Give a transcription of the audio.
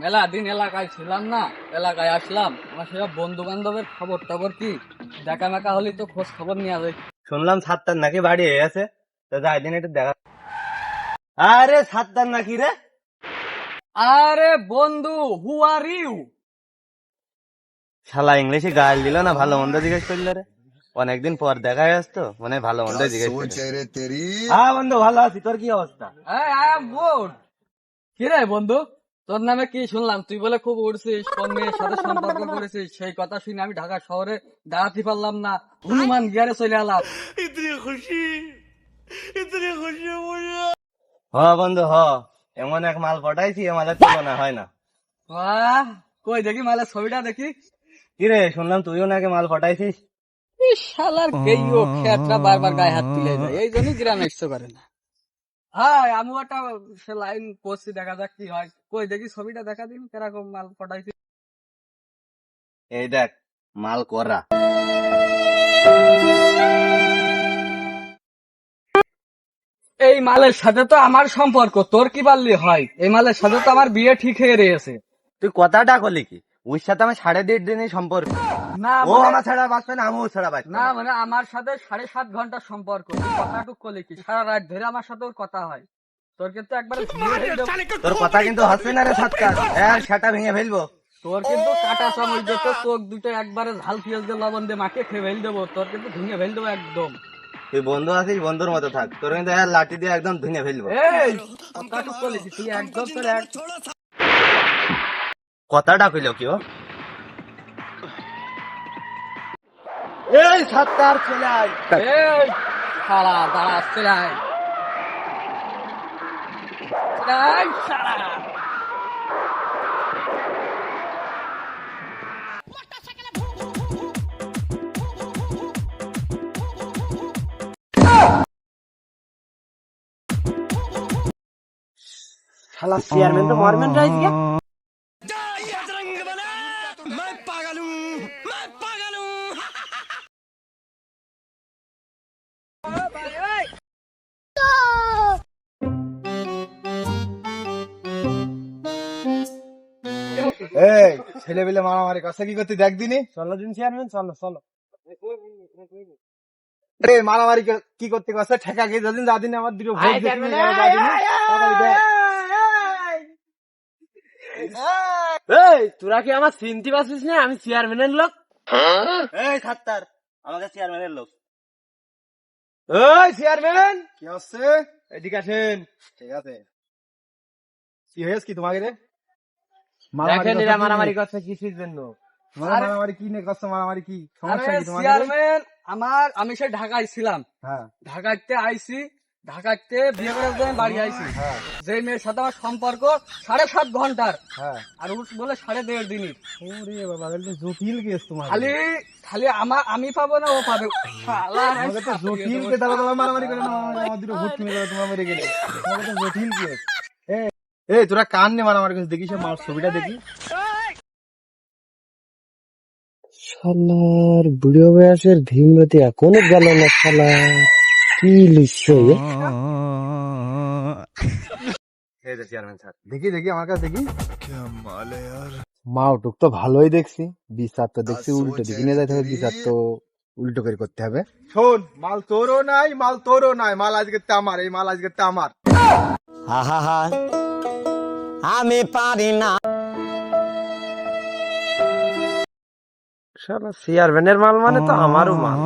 মেলা দিন এলাকায় ছিলাম না, এলাকায় আসলাম। আমার সব বন্ধু বান্ধবের খবর টবর কি দেখা মেকা হলে তো খোঁজ খবর নিয়ে যাবে। শুনলাম সাতটার নাকি বাড়ি হয়ে গেছে, তো যাই দিন একটু দেখা। আরে সাতটার নাকি রে? আরে বন্ধু, হু আর ইউ? শালা ইংলিশে গাল দিল না, ভালো মন্দ জিজ্ঞেস করলো রে। অনেকদিন পর দেখা গেছে তো, মানে ভালো মন্দ জিজ্ঞেস করলো। হ্যাঁ বন্ধু, ভালো আছি। তোর কি অবস্থা? I am good. কি রে বন্ধু, তোর নামে কি শুনলাম? তুই বলে খুব উড়ছিস, কোন মেয়ের সাথে সম্পর্ক করেছিস। সেই কথা শুনে আমি ঢাকা শহরে দাঁড়াতে পারলাম না, হনুমান গিয়ারে চলে এলাম। হ বন্ধু হ, এমন এক মাল পটাইছি আমাদের তুলনা হয় না। বাহ, কই দেখি মালের ছবিটা দেখি। কিরে, শুনলাম তুইও নাকি মাল পটাইছিস? এই শালার গেইও খেতরা বারবার গায়ে হাত তুলে যায়, এই জন্যই গ্রামে এসতে পারে না। হ্যাঁ, আমি একটা লাইন করছি, দেখা যাক কি হয়। কই দেখি ছবিটা দেখা দিন, কিরকম মাল পটাইছি। এই দেখ, মাল করা। এই মালের সাথে তো আমার সম্পর্ক, তোর কি পারলি হয়? এই মালের সাথে তো আমার বিয়ে ঠিক হয়ে রয়েছে। তুই কথাটা করলি কি? ওর সাথে আমার 1.5 দিনের সম্পর্ক। না ও মানে, আমার ছাড়া বাঁচবে না, আমিও ছাড়া বাঁচবে না না। মানে আমার সাথে 7.5 ঘন্টার সম্পর্ক। তুই কথাটুক করলি কি? সারা রাত ধরে আমার সাথে ওর কথা হয়। তোর কিন্তু একবারে তোর কথা কিন্তু হচ্ছে না রে সাতটা, সেটা ভেঙে ফেলবো। তোর কিন্তু কাটা চামচ দিয়ে তোর চোখ দুটো একবারে ঝাল পেঁয়াজ দিয়ে লবণ দিয়ে মাখিয়ে খেয়ে ফেল দেবো। তোর কিন্তু ভেঙে ফেল দেবো একদম। তুই বন্ধু আছিস, বন্ধুর মতো থাক। তোর কিন্তু লাঠি দিয়ে একদম ভেঙে ফেলবো। এই কথাটুক করলি কি? তুই একদম তোর এক কথাটা কইল কি ও? এই সাতটা আর চলে আয়। এই শালা দাঁড়া, চলে আয়। এই শালা। শালা চেয়ারম্যান তো মরবেন রাইজ গিয়া। এই ছেলে পেলে মারামারি কাছে কি করতে দেখ দিনি। চলো দিন চেয়ারম্যান, চলো চলো। রে মারামারি কি করতে গেছে? ঠেকা গিয়ে যদিন যা দিন আমার দুটো ভোট দিয়ে তুমি এখানে যা দিনি, তাড়াতাড়ি দেখ। এই তোরা কি আমার চিনতে পারছিস না? আমি চেয়ারম্যানের লোক। এই সাতটার, আমাকে চেয়ারম্যানের লোক। এই চেয়ারম্যান কি হচ্ছে? এদিকে আসেন। ঠিক আছে, কি হয়েছে কি তোমাকে রে? দেখেন এরা মারামারি কি করছে কিসের জন্য? মারামারি কি নিয়ে করছো? মারামারি কি সমস্যা আরে কি তোমাকে রে? চেয়ারম্যান, আমি সেই ঢাকায় ছিলাম। হ্যাঁ ঢাকাতে আইছি, ঢাকাতে বিয়ে করার জন্য বাড়ি আইছি। হ্যাঁ যে মেয়ের সাথে আমার সম্পর্ক 7.5 ঘন্টার, হ্যাঁ। আর ও বলে 1.5 দিনের। ওরে বাবা, এটা তো জটিল কেস তোমার। খালি খালি আমি পাবো না ও পাবে। শালার তোমাকে তো জটিল কেস, তাহলে তোমার মারামারি করে না, আমার দুটো ভোট কিনে দেবে, তোমার মেরে গেলে। তোমাকে তো জটিল কেস। এই তোরা কান নিয়ে মারামারি করছিস, দেখি সে মার ছবিটা দেখি। শালার বুড়ো বয়সের ভীমরতি এখনো গেল না। শালা কি লিখছে এই যে চেয়ারম্যান স্যার। দেখি দেখি আমার কাছে দেখি। মাউটুক তো ভালোই দেখছি, বিচার তো দেখছি উল্টো দিকে নিয়ে যাইতে হবে। বিচার তো উল্টো করে করতে হবে। শোন, মাল তোরও নাই, মাল তোরও নাই, মাল আজকে আমার, এই মাল আজকে আমার। আমি পারি না। শালা চেয়ারম্যানের মাল মানে তো আমারও মাল।